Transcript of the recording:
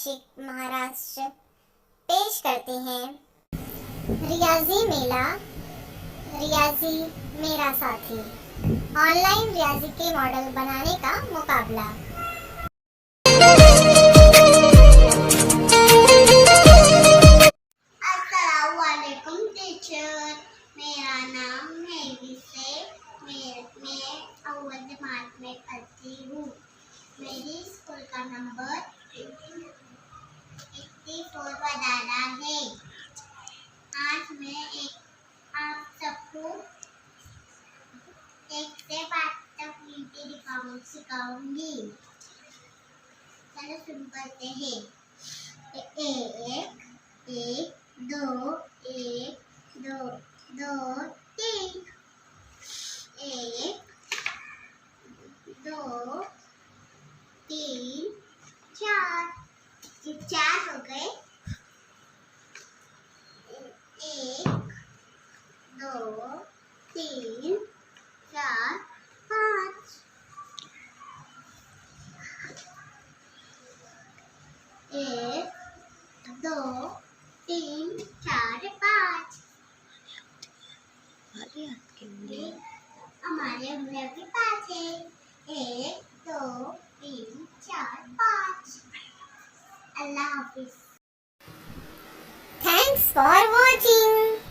District Maharashtra पेश करते हैं रियाजी मेला, रियाजी मेरा साथी, ऑनलाइन रियाजी के मॉडल बनाने का मुकाबला। अस्सलामुअलैकुम टीचर, मेरा नाम मेरी से मैं अव्वल जमात में पढ़ती हूँ। मेरी स्कूल का नंबर 84 बताना है। आज मैं आप सबको 1 से 5 तक गिनती सिखाऊंगी। चलो शुरू करते हैं। 1 1 2 1 2 2 3 1 2 3 4 4 हो गए। 1 2 3 4 5 1 2 3 4 5 हमारे अंदर भी 5 है। 1 2 3 4 5। अल्लाह हाफिज। Thanks for watching.